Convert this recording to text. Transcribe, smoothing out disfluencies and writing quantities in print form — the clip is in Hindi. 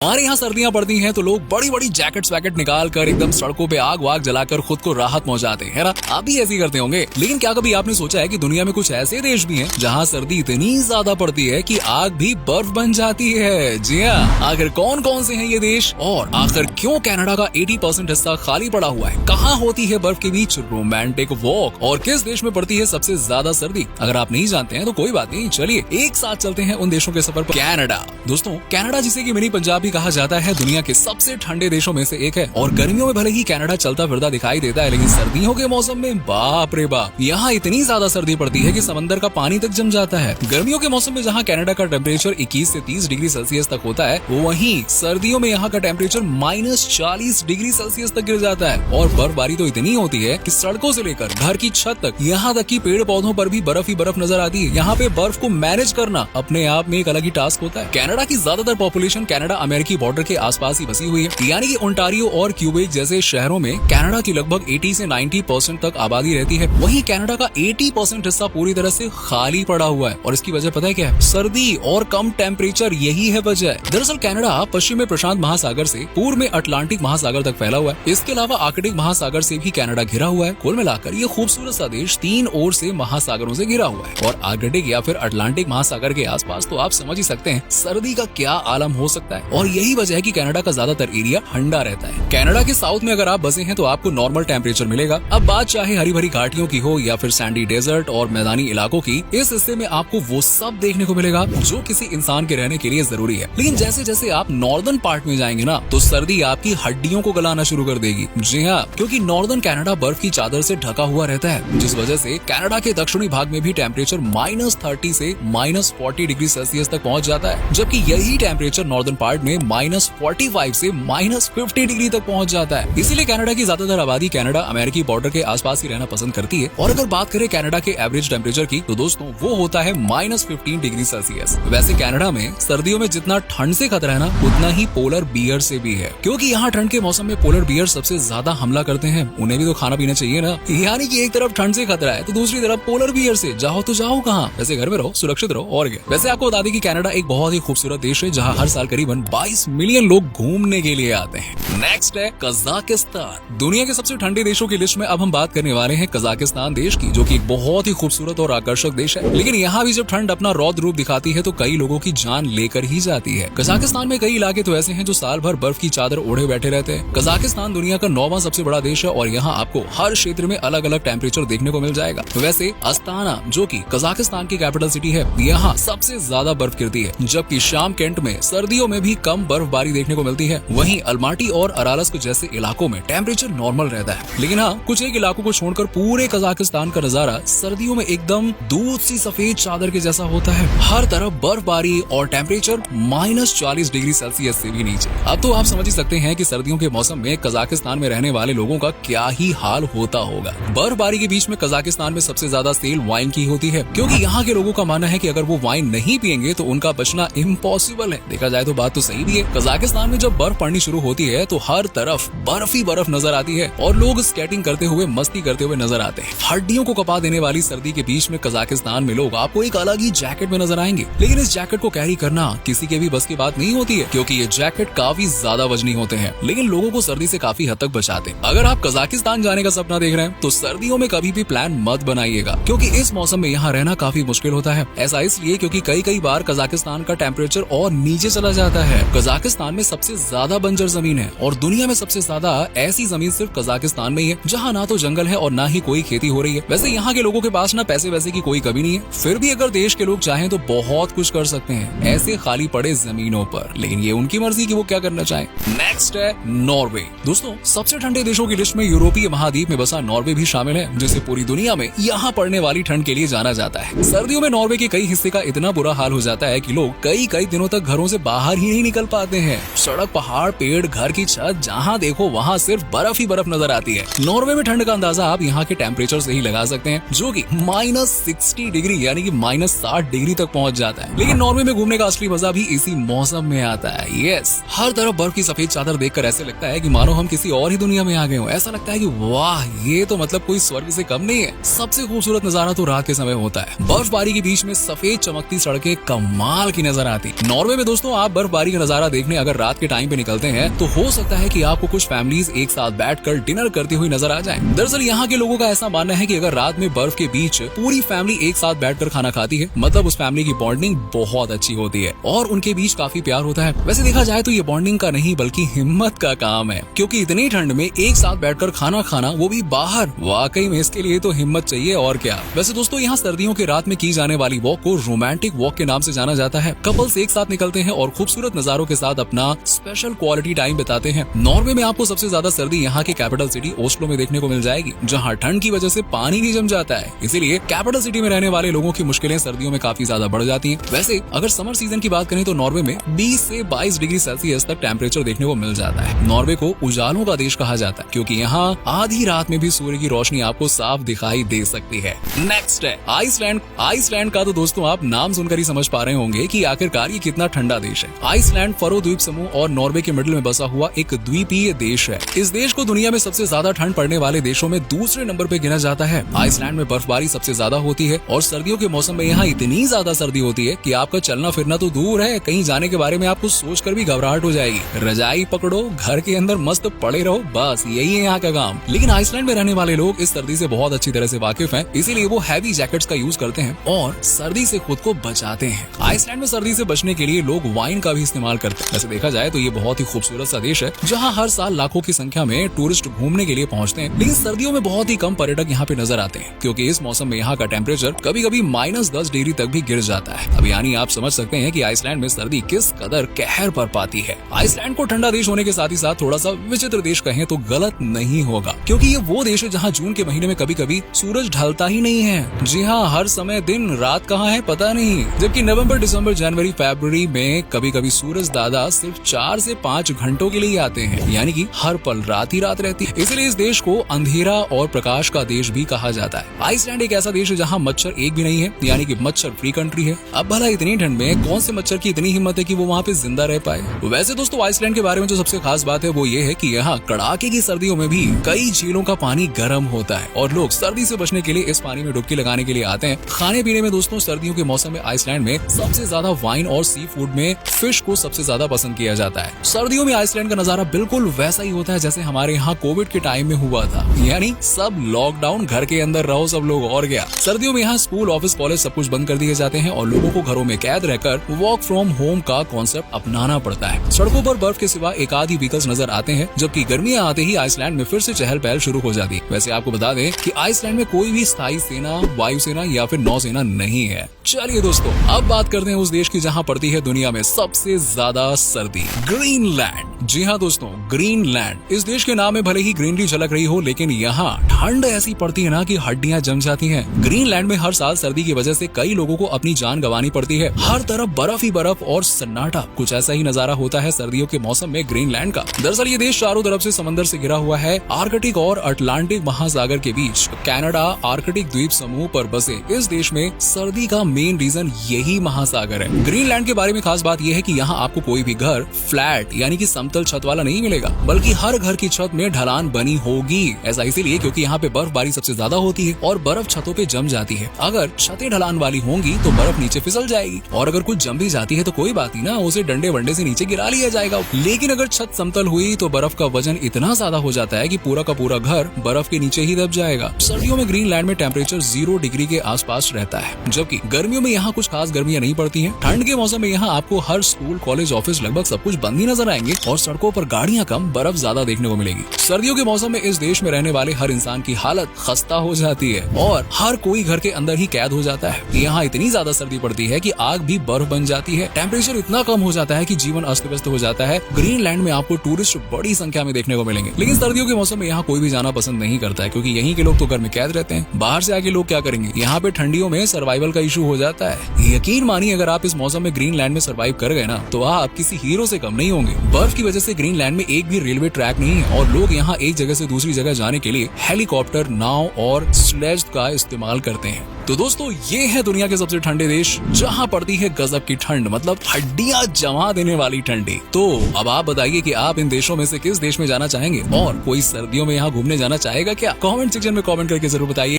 हमारे यहाँ सर्दियाँ पड़ती हैं तो लोग बड़ी बड़ी जैकेट्स वैकेट निकाल कर एकदम सड़कों पे आग वाग जलाकर खुद को राहत पहुंचाते हैं ना। आप भी ऐसी करते होंगे। लेकिन क्या कभी आपने सोचा है कि दुनिया में कुछ ऐसे देश भी हैं जहाँ सर्दी इतनी ज्यादा पड़ती है कि आग भी बर्फ बन जाती है। जी हाँ, आखिर कौन कौन से हैं ये देश और आखिर क्यों कनाडा का 80% हिस्सा खाली पड़ा हुआ है? कहाँ होती है बर्फ के बीच रोमांटिक वॉक और किस देश में पड़ती है सबसे ज्यादा सर्दी? अगर आप नहीं जानते हैं तो कोई बात नहीं, चलिए एक साथ चलते हैं उन देशों के सफर पर। कनाडा दोस्तों, कनाडा जिसे कि मिनी पंजाब भी कहा जाता है, दुनिया के सबसे ठंडे देशों में से एक है। और गर्मियों में भले ही कनाडा चलता फिरता दिखाई देता है, लेकिन सर्दियों के मौसम में बाप रे बाप, यहाँ इतनी ज्यादा सर्दी पड़ती है कि समंदर का पानी तक जम जाता है। गर्मियों के मौसम में जहाँ कनाडा का टेम्परेचर 21 से 30 डिग्री सेल्सियस तक होता है, वहीं सर्दियों में यहाँ का टेम्परेचर -40 डिग्री सेल्सियस तक गिर जाता है। और बर्फबारी तो इतनी होती है कि सड़कों से लेकर घर की छत तक, यहाँ तक कि पेड़ पौधों पर भी बर्फ ही बर्फ नजर आती है। यहाँ पे बर्फ को मैनेज करना अपने आप में एक अलग ही टास्क होता है। कनाडा की ज्यादातर पॉपुलेशन कनाडा अमेरिकी बॉर्डर के आसपास ही बसी हुई है, यानी कि ओंटारियो और क्यूबेक जैसे शहरों में कनाडा की लगभग 80 से 90% तक आबादी रहती है। वहीं कनाडा का 80% हिस्सा पूरी तरह से खाली पड़ा हुआ है। और इसकी वजह पता है क्या है? सर्दी और कम टेम्परेचर, यही है वजह। दरअसल कनाडा पश्चिम में प्रशांत महासागर से पूर्व में अटलांटिक महासागर तक फैला हुआ है। इसके अलावा आर्कटिक महासागर से भी कनाडा घिरा हुआ है। कुल मिलाकर ये खूबसूरत सा देश 3 ओर से महासागरों से घिरा हुआ है। और आर्कटिक या फिर अटलांटिक महासागर के आसपास तो आप समझ ही सकते हैं सर्दी का क्या आलम हो सकता है। और यही वजह है कि कनाडा का ज्यादातर एरिया ठंडा रहता है। कनाडा के साउथ में अगर आप बसे हैं तो आपको नॉर्मल टेम्परेचर मिलेगा। अब बात चाहे हरी भरी घाटियों की हो या फिर सैंडी डेजर्ट और मैदानी इलाकों की, इस हिस्से में आपको वो सब देखने को मिलेगा जो किसी इंसान के रहने के लिए जरूरी है। लेकिन जैसे जैसे आप नॉर्दर्न पार्ट में जाएंगे ना, तो सर्दी आपकी हड्डियों को गलाना शुरू कर देगी। जी हाँ, क्योंकि नॉर्दर्न कनाडा बर्फ की चादर से ढका हुआ रहता है, जिस वजह से कनाडा के दक्षिणी भाग में भी टेम्परेचर -30 से -40 डिग्री सेल्सियस तक पहुंच जाता है, जबकि यही टेम्परेचर नॉर्दर्न पार्ट में -45 से -50 डिग्री तक पहुंच जाता है। इसीलिए कनाडा की ज्यादातर आबादी कनाडा अमेरिकी बॉर्डर के आसपास ही रहना पसंद करती है। और अगर बात करें कनाडा के एवरेज टेम्परेचर की, तो दोस्तों वो होता है -15 डिग्री सेल्सियस। वैसे कनाडा में सर्दियों में जितना ठंड से खतरा है ना, उतना ही पोलर बियर से भी है, क्योंकि यहाँ ठंड के मौसम में पोलर बियर सबसे ज्यादा हमला करते हैं। उन्हें भी तो खाना पीना चाहिए ना। यानी कि एक तरफ ठंड से खतरा है तो दूसरी तरफ पोलर बियर से। जाओ तो जाओ कहाँ? वैसे घर में रहो, सुरक्षित रहो और क्या। वैसे आपको बता दें कि कनाडा एक बहुत ही खूबसूरत देश है, जहाँ हर साल करीबन 22 मिलियन लोग घूमने के लिए आते हैं। नेक्स्ट है कजाकिस्तान। दुनिया के सबसे ठंडे देशों की लिस्ट में अब हम बात करने वाले हैं कजाकिस्तान देश की, जो कि एक बहुत ही खूबसूरत और आकर्षक देश है। लेकिन यहाँ भी जब ठंड अपना रौद्र रूप दिखाती है तो कई लोगों की जान लेकर ही जाती है। कजाकिस्तान में कई इलाके तो ऐसे हैं जो साल भर बर्फ की चादर ओढ़े बैठे रहते हैं। कजाकिस्तान दुनिया का 9वां सबसे बड़ा देश है और यहाँ आपको हर क्षेत्र में अलग अलग टेम्परेचर देखने को मिल जाएगा। वैसे अस्ताना, जो कि कजाकिस्तान की कैपिटल सिटी है, यहाँ सबसे ज्यादा बर्फ गिरती है, जबकि शामकेंट में सर्दियों में भी कम बर्फबारी देखने को मिलती है। वहीं अलमाटी और अरालस्क जैसे इलाकों में टेम्परेचर नॉर्मल रहता है। लेकिन हाँ, कुछ एक इलाकों को छोड़कर पूरे कजाकिस्तान का नजारा सर्दियों में एकदम दूध सी सफेद चादर के जैसा होता है। हर तरफ बर्फबारी और टेम्परेचर -40 डिग्री सेल्सियस से भी नीचे। अब तो आप समझ ही सकते हैं कि सर्दियों के मौसम में कजाकिस्तान में रहने वाले लोगों का क्या ही हाल होता होगा। बर्फबारी के बीच में कजाकिस्तान में सबसे ज्यादा सेल वाइन की होती है, क्योंकि यहाँ के लोगों का मानना है कि अगर वो वाइन नहीं पियेंगे तो उनका बचना इम्पॉसिबल है। देखा जाए तो बात तो सही भी है। कजाकिस्तान में जब बर्फ पड़नी शुरू होती है तो हर तरफ बर्फ ही बर्फ नजर आती है और लोग स्केटिंग करते हुए, मस्ती करते हुए नजर आते हैं। हड्डियों को कपा देने वाली सर्दी के बीच में कजाकिस्तान में लोग आपको एक अलग ही जैकेट में नजर आएंगे। लेकिन इस जैकेट को कैरी करना किसी के भी बस की बात नहीं होती है, क्योंकि ये जैकेट काफी ज्यादा वजनी होते हैं, लेकिन लोगों को सर्दी से काफी हद तक बचाते हैं। अगर आप कजाकिस्तान जाने का सपना देख रहे हैं तो सर्दियों में कभी भी प्लान मत बनाइएगा, क्योंकि इस मौसम में यहाँ रहना काफी मुश्किल होता है। ऐसा इसलिए क्योंकि कई बार कजाकिस्तान का टेम्परेचर और नीचे चला जाता है। कजाकिस्तान में सबसे ज्यादा बंजर जमीन है और दुनिया में सबसे ज्यादा ऐसी जमीन सिर्फ कजाकिस्तान में ही है, जहाँ ना तो जंगल है और ना ही कोई खेती हो रही है। वैसे यहाँ के लोगों के पास ना पैसे वैसे की कोई कमी नहीं है, फिर भी अगर देश के लोग चाहें तो बहुत कुछ कर सकते हैं ऐसे खाली पड़े जमीनों पर, लेकिन ये उनकी मर्जी कि वो क्या करना चाहें। नेक्स्ट है नॉर्वे। दोस्तों, सबसे ठंडे देशों की लिस्ट में यूरोपीय महाद्वीप में बसा नॉर्वे भी शामिल है, जिसे पूरी दुनिया में यहाँ पड़ने वाली ठंड के लिए जाना जाता है। सर्दियों में नॉर्वे के कई हिस्से का इतना बुरा हाल हो जाता है कि लोग कई दिनों तक घरों से बाहर ही नहीं निकल पाते हैं। सड़क, पहाड़, पेड़, घर की छत, जहाँ देखो वहाँ सिर्फ बर्फ ही बर्फ नजर आती है। नॉर्वे में ठंड का अंदाजा आप यहाँ के टेम्परेचर से ही लगा सकते हैं, जो कि -60 डिग्री यानी कि -60 डिग्री तक पहुँच जाता है। लेकिन नॉर्वे में घूमने का असली मजा भी इसी मौसम में आता है। यस, हर तरफ बर्फ की सफेद चादर देखकर ऐसे लगता है कि मानो हम किसी और ही दुनिया में आ गए हो। ऐसा लगता है कि वाह, ये तो मतलब कोई स्वर्ग से कम नहीं है। सबसे खूबसूरत नजारा तो रात के समय होता है। बर्फबारी के बीच में सफेद चमकती सड़कें कमाल की नजर आती। नॉर्वे में दोस्तों आप बर्फबारी का नजारा नजारा देखने अगर रात के टाइम पे निकलते हैं तो हो सकता है कि आपको कुछ फैमिलीज एक साथ बैठकर डिनर करती हुई नजर आ जाएं। दरअसल यहाँ के लोगों का ऐसा मानना है कि अगर रात में बर्फ के बीच पूरी फैमिली एक साथ बैठकर खाना खाती है मतलब उस फैमिली की बॉन्डिंग बहुत अच्छी होती है और उनके बीच काफी प्यार होता है। वैसे देखा जाए तो ये बॉन्डिंग का नहीं बल्कि हिम्मत का काम है, क्योंकि इतनी ठंड में एक साथ बैठकर खाना खाना वो भी बाहर, वाकई में इसके लिए तो हिम्मत चाहिए और क्या। वैसे दोस्तों यहाँ सर्दियों की रात में की जाने वाली वॉक को रोमांटिक वॉक के नाम से जाना जाता है। कपल्स एक साथ निकलते हैं और खूबसूरत नजारों के साथ अपना स्पेशल क्वालिटी टाइम बिताते हैं। नॉर्वे में आपको सबसे ज्यादा सर्दी यहाँ की कैपिटल सिटी ओस्लो में देखने को मिल जाएगी, जहाँ ठंड की वजह से पानी भी जम जाता है। इसीलिए कैपिटल सिटी में रहने वाले लोगों की मुश्किलें सर्दियों में काफी ज्यादा बढ़ जाती हैं। वैसे अगर समर सीजन की बात करें तो नॉर्वे में 20 से 22 डिग्री सेल्सियस तक टेम्परेचर देखने को मिल जाता है। नॉर्वे को उजालों का देश कहा जाता है क्योंकि यहाँ आधी रात में भी सूर्य की रोशनी आपको साफ दिखाई दे सकती है। नेक्स्ट है आइसलैंड। आइसलैंड का तो दोस्तों आप नाम सुनकर ही समझ पा रहे होंगे कि आखिरकार ये कितना ठंडा देश है। आइसलैंड फरो द्वीप समूह और नॉर्वे के मिडिल में बसा हुआ एक द्वीपीय देश है। इस देश को दुनिया में सबसे ज्यादा ठंड पड़ने वाले देशों में दूसरे नंबर पे गिना जाता है। आइसलैंड में बर्फबारी सबसे ज्यादा होती है और सर्दियों के मौसम में यहाँ इतनी ज्यादा सर्दी होती है कि आपका चलना फिरना तो दूर है, कहीं जाने के बारे में आपको सोचकर भी घबराहट हो जाएगी। रजाई पकड़ो, घर के अंदर मस्त पड़े रहो, बस यही है यहाँ का काम। लेकिन आइसलैंड में रहने वाले लोग इस सर्दी से बहुत अच्छी तरह से वाकिफ हैं, इसीलिए वो हैवी जैकेट्स का यूज करते हैं और सर्दी से खुद को बचाते हैं। आइसलैंड में सर्दी से बचने के लिए लोग वाइन का भी इस्तेमाल करते हैं। वैसे देखा जाए तो ये बहुत ही खूबसूरत सा देश है जहाँ हर साल लाखों की संख्या में टूरिस्ट घूमने के लिए पहुँचते हैं। लेकिन सर्दियों में बहुत ही कम पर्यटक यहाँ पे नजर आते हैं क्योंकि इस मौसम में यहाँ का टेम्परेचर कभी कभी -10 डिग्री तक भी गिर जाता है। अब यानी आप समझ सकते हैं कि आइसलैंड में सर्दी किस कदर कहर पर पाती है। आइसलैंड को ठंडा देश होने के साथ ही साथ थोड़ा सा विचित्र देश कहें तो गलत नहीं होगा, क्योंकि ये वो देश है जहाँ जून के महीने में कभी कभी सूरज ढलता ही नहीं है। जी हाँ, हर समय दिन रात कहाँ है पता नहीं। जबकि नवंबर, दिसंबर, जनवरी, फरवरी में कभी कभी सूरज दादा सिर्फ 4 से 5 घंटों के लिए आते हैं, यानी कि हर पल रात ही रात रहती है। इसलिए इस देश को अंधेरा और प्रकाश का देश भी कहा जाता है। आइसलैंड एक ऐसा देश है जहाँ मच्छर एक भी नहीं है, यानी कि मच्छर फ्री कंट्री है। अब भला इतनी ठंड में कौन से मच्छर की इतनी हिम्मत है कि वो वहाँ पे जिंदा रह पाए। वैसे दोस्तों आइसलैंड के बारे में जो सबसे खास बात है वो ये है कि यहाँ कड़ाके की सर्दियों में भी कई झीलों का पानी गर्म होता है और लोग सर्दी से बचने के लिए इस पानी में डुबकी लगाने के लिए आते हैं। खाने पीने में दोस्तों सर्दियों के मौसम में आइसलैंड में सबसे ज्यादा वाइन और सी फूड में फिश को सबसे ज्यादा पसंद किया जाता है। सर्दियों में आइसलैंड का नजारा बिल्कुल वैसा ही होता है जैसे हमारे यहाँ कोविड के टाइम में हुआ था, यानी सब लॉकडाउन, घर के अंदर रहो सब लोग और क्या। सर्दियों में यहाँ स्कूल, ऑफिस, कॉलेज सब कुछ बंद कर दिए जाते हैं और लोगों को घरों में कैद रहकर वर्क फ्रॉम होम का कॉन्सेप्ट अपनाना पड़ता है। सड़कों पर बर्फ के सिवा एक आधी व्हीकल्स नजर आते हैं, जबकि गर्मियां आते ही आइसलैंड में फिर से चहल पहल शुरू हो जाती है। वैसे आपको बता दें कि आइसलैंड में कोई भी स्थायी सेना, वायुसेना या फिर नौसेना नहीं है। चलिए दोस्तों अब बात करते हैं उस देश की जहाँ पड़ती है दुनिया में सबसे ज्यादा सर्दी, ग्रीनलैंड। जी हाँ दोस्तों, ग्रीनलैंड। इस देश के नाम में भले ही ग्रीनरी झलक रही हो, लेकिन यहाँ ठंड ऐसी पड़ती है ना कि हड्डियां जम जाती हैं। ग्रीनलैंड में हर साल सर्दी की वजह से कई लोगों को अपनी जान गंवानी पड़ती है। हर तरफ बर्फ ही बर्फ और सन्नाटा, कुछ ऐसा ही नजारा होता है सर्दियों के मौसम में ग्रीनलैंड का। दरअसल ये देश चारों तरफ से समंदर से घिरा हुआ है। आर्कटिक और अटलांटिक महासागर के बीच कनाडा आर्कटिक द्वीप समूह पर बसे इस देश में सर्दी का मेन रीजन यही महासागर है। ग्रीनलैंड के बारे में खास बात यह है कि यहाँ आपको कोई भी घर फ्लैट यानी कि समतल छत वाला नहीं मिलेगा, बल्कि हर घर की छत में ढलान बनी होगी। ऐसा इसीलिए क्योंकि यहाँ पे बर्फबारी सबसे ज्यादा होती है और बर्फ छतों पे जम जाती है। अगर छतें ढलान वाली होंगी तो बर्फ नीचे फिसल जाएगी और अगर कुछ जम भी जाती है तो कोई बात नहीं ना, उसे डंडे वंडे से नीचे गिरा लिया जाएगा। लेकिन अगर छत समतल हुई तो बर्फ का वजन इतना ज्यादा हो जाता है कि पूरा का पूरा घर बर्फ के नीचे ही दब जाएगा। सर्दियों में ग्रीनलैंड में टेम्परेचर 0 डिग्री के आसपास रहता है, जबकि गर्मियों में यहाँ कुछ खास गर्मियाँ नहीं पड़ती हैं। ठंड के मौसम में यहाँ आपको हर स्कूल, कॉलेज, ऑफिस लगभग सब कुछ बंद ही नजर आएंगे और सड़कों पर गाड़ियाँ कम, बर्फ ज्यादा देखने को मिलेगी। सर्दियों के मौसम में इस देश में रहने वाले हर इंसान की हालत खस्ता हो जाती है और हर कोई घर के अंदर ही कैद हो जाता है। यहाँ इतनी ज्यादा सर्दी पड़ती है कि आग भी बर्फ बन जाती है। टेम्परेचर इतना कम हो जाता है कि जीवन अस्त व्यस्त हो जाता है। ग्रीनलैंड में आपको टूरिस्ट बड़ी संख्या में देखने को मिलेंगे, लेकिन सर्दियों के मौसम में यहाँ कोई भी जाना पसंद नहीं करता है क्योंकि यहीं के लोग तो घर में कैद रहते हैं। बाहर से आके लोग क्या करेंगे, यहाँ पे ठंडियों में सर्वाइवल का इशू हो जाता है। यकीन मानिए अगर आप इस मौसम में ग्रीनलैंड में सर्वाइव कर गए ना तो आप किसी हीरो से कम नहीं होंगे। बर्फ की वजह से ग्रीनलैंड में एक भी रेलवे ट्रैक नहीं है और लोग यहाँ एक जगह से दूसरी जगह जाने के लिए हेलीकॉप्टर, नाव और स्लेज का इस्तेमाल करते हैं। तो दोस्तों ये है दुनिया के सबसे ठंडे देश जहाँ पड़ती है गजब की ठंड, मतलब हड्डियां जमा देने वाली ठंडी। तो अब आप बताइए कि आप इन देशों में से किस देश में जाना चाहेंगे और कोई सर्दियों में यहाँ घूमने जाना चाहेगा क्या? कमेंट सेक्शन में कमेंट करके जरूर बताइए।